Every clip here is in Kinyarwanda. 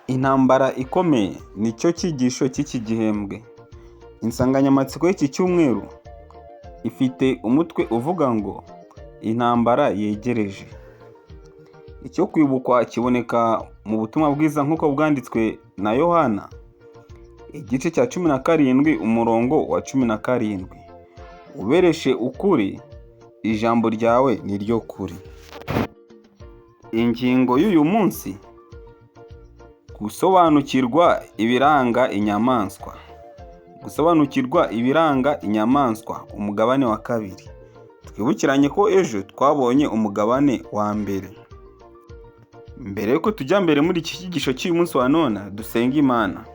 Intambara ikomeye nicyo cyigisho cy'iki gihembwe. Insanganyamatsiko y'iki cyumweru ifite umutwe uvuga ngo intambara yegereje. Icyo kwibukwa kiboneka mu butumwa bwiza nk'uko bwanditswe na Yohana, igice cya 17 umurongo wa 17. Ubereshe ukuri, ijambo ryawe ni ryo kuri. Ingingo y'uyu munsi: gusobanukirwa ibiranga inyamaswa. Gusobanukirwa ibiranga inyamaswa, umugabane wa 2. Twibukiranye ko ejo twabonye umugabane wa mbere. Mbere yuko tujya mbere muri iki cyigisho cy'uyu munsi wa none, dusenga Imana.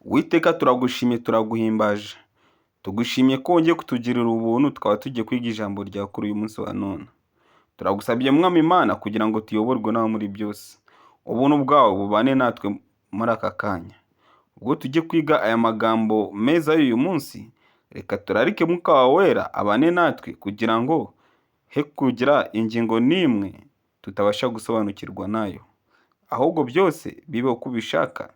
Uwiteka, turagushimye, turaguhimbaje. Tugushimye ko wongeye kutugirira ubuntu, tukaba tugiye kwiga ijambo rya kuri uyu munsi wa none. Turagusabye Mwami Imana kugira ngo tuyoborwe nawe muri byose. Ubuntu bwawe bubane natwe muri aka kanya. Ubwo tujye kwiga aya magambo meza y'uyu munsi, reka turarike Mwuka wawe wera abane natwe kugira ngo he kugira ingingo n'imwe tutabasha gusobanukirwa nayo, ahubwo byose bibe uko ubishaka.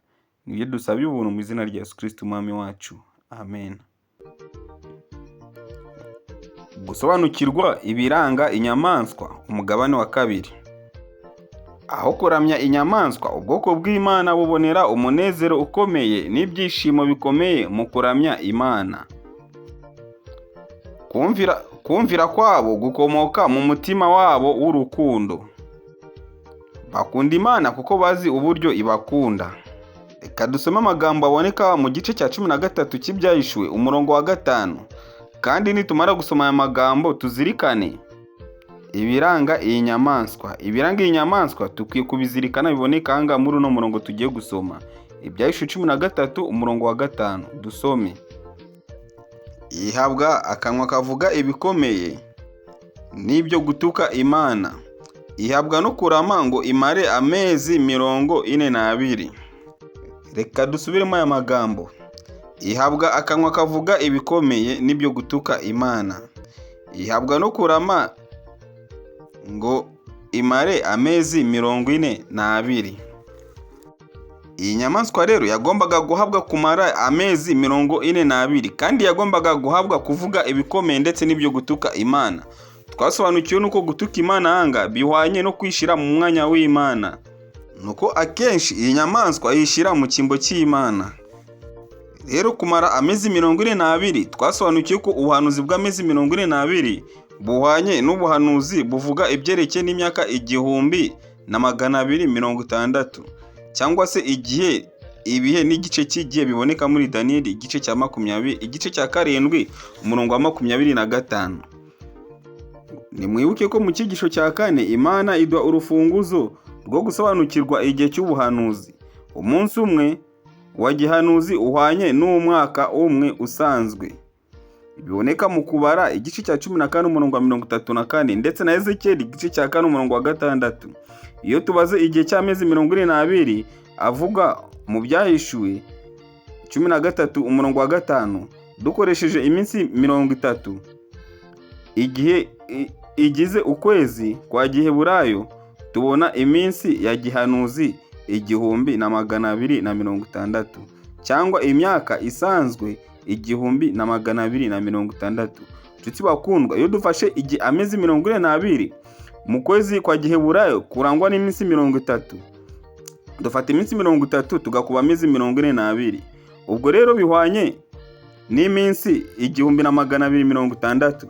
Nibyo dusabye ubuntu mu izina rya Yesu Kristo Umwami wacu. Amen. Gusobanukirwa ibiranga inyamaswa, umugabane wa 2. Aho kuramya inyamaswa, ubwoko bw'Imana bubonera umunezero ukomeye n'ibyishimo bikomeye mu kuramya Imana. Kumvira kwabo gukomoka mu mutima wabo w'urukundo. Bakunda Imana kuko bazi uburyo ibakunda. Reka dusome amagambo aboneka mu gice cya 13 cy'Ibyahishuwe umurongo wa 5. Kandi nitumara gusoma aya magambo tuzirikane ibiranga iyi nyamaswa. Ibiranga iyi nyamaswa tukwiye kubizirikana, biboneka hanga muri uno murongo tugiye gusoma. Ibyahishuwe 13 umurongo wa 5. Dusome: ihabwa akanwa kavuga ibikomeye n'ibyo gutuka Imana. Ihabwa no kurama ngo imare amezi 42. Reka dusubiremo aya magambo. Ihabwa akanwa kavuga ibikomeye n'ibyo gutuka Imana. Ihabwa no kurama ngo imare amezi 42. Iyi nyamaswa rero yagombaga guhabwa kumara amezi 42, kandi yagombaga guhabwa kuvuga ibikomeye ndetse n'ibyo gutuka Imana. Twasobanukiwe nuko gutuka Imana hanga bihwanye no kwishira mu mwanya w'Imana. Nuko akenshi iyi nyamaswa yishira mu cyimbo cy'Imana. Rero kumara amezi 42, twasobanukiwe ko ubuhanuzi bw'amezi 42 buhwanye n'ubuhanuzi buvuga ibyerekeye n'imyaka 1260, cyangwa se ibihe n'igice cy'igihe biboneka muri Daniel igice cya 20, igice cya 7 umurongo wa 25. Nimwibuke ko mu cyigisho cya 4 Imana idwa urufunguzo rwo gusobanukirwa igihe cy'ubuhanuzi. Umunsi umwe wa gihanuzi uhwanye n'umwaka umwe usanzwe. Biboneka mu Kubara igice cya 14 umurongo wa 34, ndetse na Ezekiel igice cya 4 umurongo wa 6. Iyo tubaze igihe cy'amezi 42 avuga mu Byahishuwe 13 umurongo wa 5, dukoresheje iminsi 30 igihe igize ukwezi kwa Giheburayo, tubona iminsi ya gihanuzi 1260, cyangwa imyaka isanzwe 1260. Tutsi bakundwa, iyo dufashe amezi 42 mu kwezi kwa Giheburayo kurangwa n'iminsi 30, dufata iminsi 30 tugakuba amezi 42. Ubwo rero bihwanye n'iminsi 1260.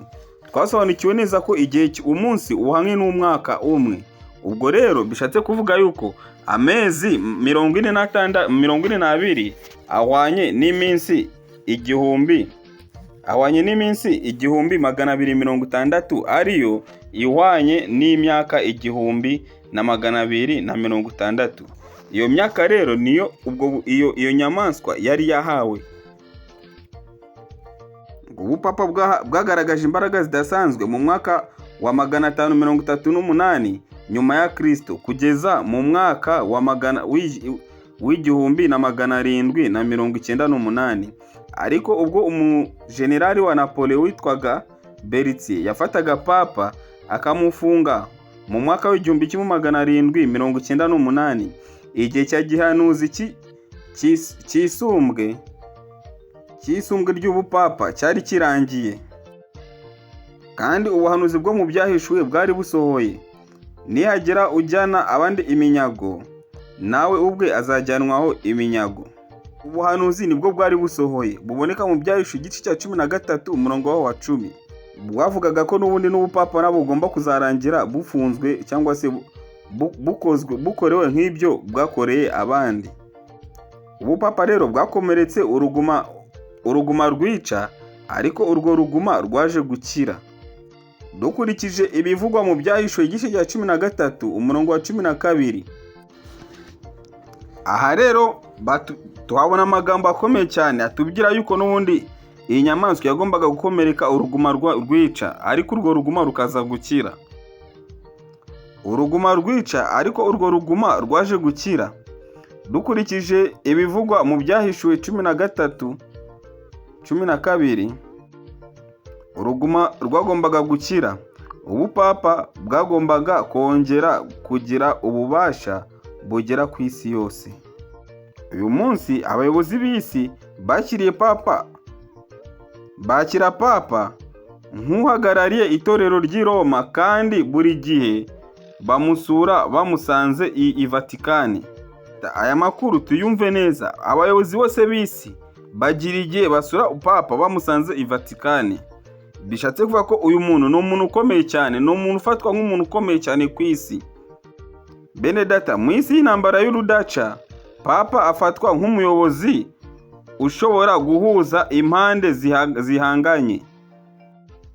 Twasobanukiwe neza ko igihe umunsi uhwanye n'umwaka umwe. Ubwo rero bishatse kuvuga yuko amezi 42 ahwanye n'iminsi 1260, ariyo ihwanye n'imyaka 1260. Iyo myaka rero niyo iyo nyamaswa yari yahawe. Ubupapa bwagaragaje imbaraga zidasanzwe mu mwaka wa 538 nyuma ya Kristo kugeza mu mwaka wa 1798. Ariko ubwo umujenerali wa Napoleon witwaga Berthier yafataga papa akamufunga mu mwaka w'1798, igihe cya gihanuzi cyisumbwe ry'ubupapa cyari kirangiye, kandi ubuhanuzi bwo mu byahishuwe bwari busohoye. Nihagira ujyana abandi iminyago, nawe ubwe azajyanwaho iminyago. Ubuhanuzi nibwo bwari busohoye, buboneka mu byahishuwe igice cya 13 umurongo wa 10. Bwavugaga ko n'ubundi n'ubupapa nabo bugomba kuzarangira bufunzwe cyangwa se bukorewe nk'ibyo bwakoreye abandi. Ubupapa rero bwakomeretse uruguma rwica, ariko urwo ruguma rwaje gukira. Dukurikije ibivugwa mu byahishuwe igice cya 13 umurongo wa 12, aha rero tuhabona amagambo akomeye cyane atubwira yuko n'ubundi iyi nyamaswa yagombaga gukomereka uruguma rwica, ariko urwo ruguma rukaza gukira. Uruguma rwica, ariko urwo ruguma rwaje gukira. Dukurikije ibivugwa mu byahishuwe 13:12, uruguma rwagombaga gukira. Ubupapa bwagombaga kongera kugira ububasha bugera ku isi yose. Uyu munsi abayobozi b'isi bakira papa nk'uhagarariye itorero ry'i Roma, kandi buri gihe bamusura bamusanze i Vatikani. Aya makuru tuyumve neza, abayobozi bose b'isi bagira igihe basura papa bamusanze i Vatikani. Bishatse kuvuga ko uyu muntu ni umuntu ukomeye cyane, ni umuntu ufatwa nk'umuntu ukomeye cyane ku isi. Bene data, mu isi y'intambara y'urudaca, papa afatwa nk'umuyobozi ushobora guhuza impande zihanganye.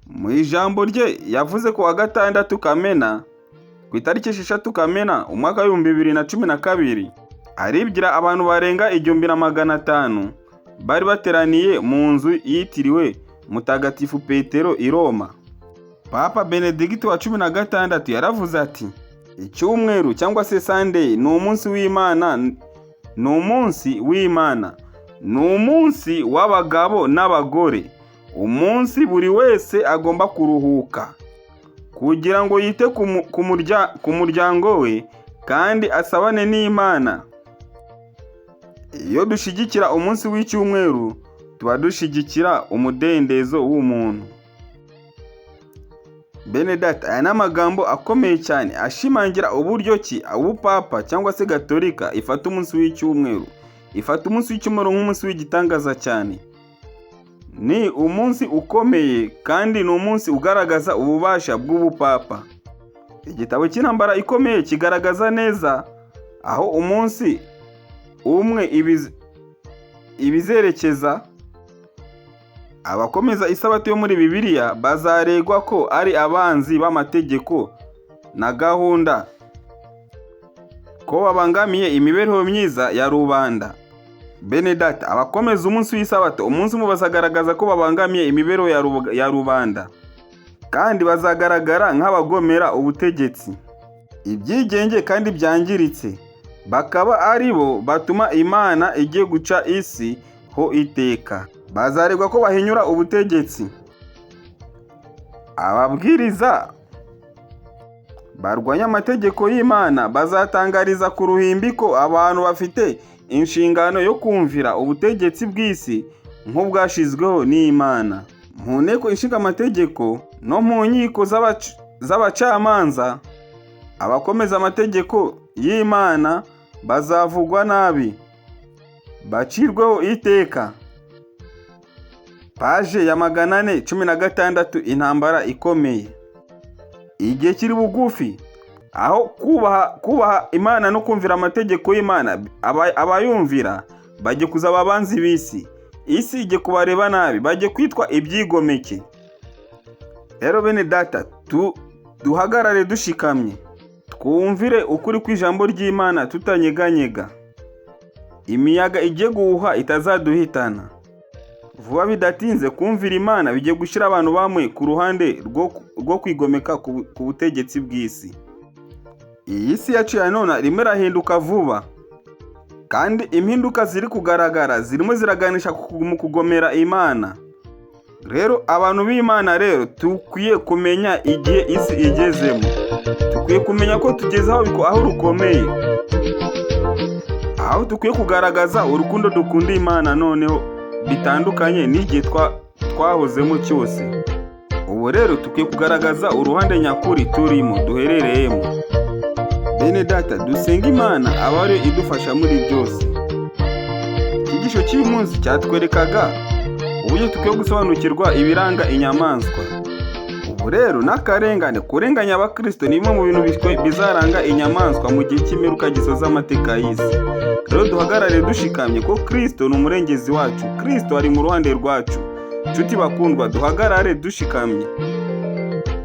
Mu ijambo rye yavuze ko wa 6 Kamena, ku itariki 6 Kamena umwaka wa 2012, aribwira abantu barenga 1500 bari bateraniye mu nzu yitiriwe Mutagatifu Petero i Roma. Papa Benedikito wa 16 yaravuze ati, icyumweru cyangwa se Sunday ni umunsi w'Imana, ni umunsi w'abagabo n'abagore, umunsi buri wese agomba kuruhuka kugira ngo yite ku muryango we kandi asabane n'Imana. Iyo dushyigikira umunsi w'icyumweru, tuba dushyigikira umudendezo w'umuntu. Bene data, aya ni amagambo akomeye cyane ashimangira uburyo ki ubupapa cyangwa se Gatolika ifata umunsi w'icyumweru. Ifata umunsi w'icyumweru nk'umunsi w'igitangaza cyane. Ni umunsi ukomeye kandi ni umunsi ugaragaza ububasha bw'ubupapa. Igitabo cy'intambara ikomeye kigaragaza neza aho umunsi umwe ibizerekeza. Abakomeza isabato yo muri Bibiliya bazaregwa ko ari abanzi b'amategeko na gahunda, ko babangamiye imibereho myiza ya rubanda. Bene data, abakomeza umunsi w'isabato, umunsi umwe bazagaragaza ko babangamiye imibereho ya rubanda, kandi bazagaragara nk'abagomera ubutegetsi, ibyigenge kandi byangiritse. Bakaba ari bo batuma Imana igiye guca isi ho iteka. Bazaregwa ko bahinyura ubutegetsi. Ababwiriza barwanya amategeko y'Imana bazatangariza ku ruhimbi ko abantu bafite inshingano yo kumvira ubutegetsi bw'isi nk'ubwashizweho n'Imana. Mu nteko ishinga amategeko no mu nkiko z'abacamanza, abakomeza amategeko y'Imana bazavugwa nabi, bacirweho iteka. Paje ya 416, intambara ikomeye. Igihe kiri bugufi aho kubaha Imana no kumvira amategeko y'Imana, abayumvira bajye kuzaba abanzi b'isi. Isi ijye kubareba nabi, bajye kwitwa ibyigomeke. Rero bene data, duhagarare dushikamye, twumvire ukuri kw'ijambo ry'Imana tutanyeganyega. Imiyaga igiye guhuha itazaduhitana. Vuba bidatinze kumvira Imana bigiye gushyira abantu bamwe ku ruhande rwo kwigomeka ku butegetsi bw'isi. Iyi si yacu ya none rimwe rahinduka vuba, kandi impinduka ziri kugaragara zirimo ziraganisha mu kugomera Imana. Rero abantu b'Imana rero tukwiye kumenya igihe isi igezemo. Tukwiye kumenya ko tugeze aho rukomeye. aho dukwiye kugaragaza urukundo dukunda Imana noneho bitandukanye n'igihe twahozemo cyose. Ubu rero dukwiye kugaragaza uruhande nyakuri turimo duherereyemo. Bene data, dusenga Imana aba ariyo idufasha muri byose. Icyigisho cy'uyu munsi cyatwerekaga uburyo dukwiye gusobanukirwa ibiranga inyamaswa. Ubu rero n'akarengane, kurenganya abakristo ni bimwe mu bintu bizaranga inyamaswa mu gihe cy'imperuka gisoza amateka y'isi. Rero duhagarare dushikamye ko Kristo ni umurengezi wacu, Kristo ari mu ruhande rwacu. Nshuti bakundwa, duhagarare dushikamye,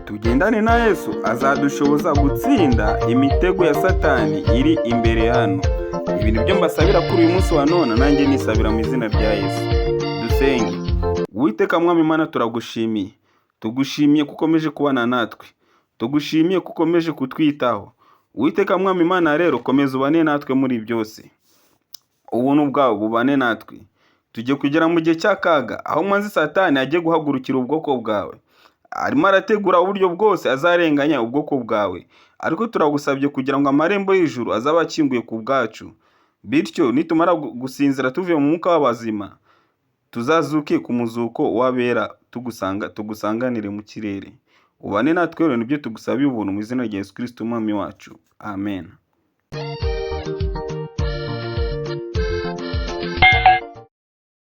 tugendane na Yesu, azadushoboza gutsinda imitego ya Satani iri imbere hano. Ibi ni byo mbasabira kuri uyu munsi wa none, nanjye nisabira mu izina rya Yesu. Dusenge. Uwiteka Mwami Imana, turagushimiye, tugushimiye ko ukomeje kubana natwe, tugushimiye ko ukomeje kutwitaho. Uwiteka Mwami Imana rero, komeza ubane natwe muri byose, ubuntu bwawe bubane natwe. Tujye kugera mu gihe cy'akaga, aho mwanzi Satani agiye guhagurukira ubwoko bwawe, arimo arategura uburyo bwose azarenganya ubwoko bwawe, ariko turagusabye kugira ngo amarembo y'ijuru azabe akinguye ku bwacu, bityo nitumara gusinzira tuvuye mu mwuka w'abazima, tuzazuke ku muzuko w'abera, tugusanganire mu kirere. Ubane natwe rero, nibyo tugusabiye ubuntu mu izina rya Yesu Kristo Umwami wacu. Amen.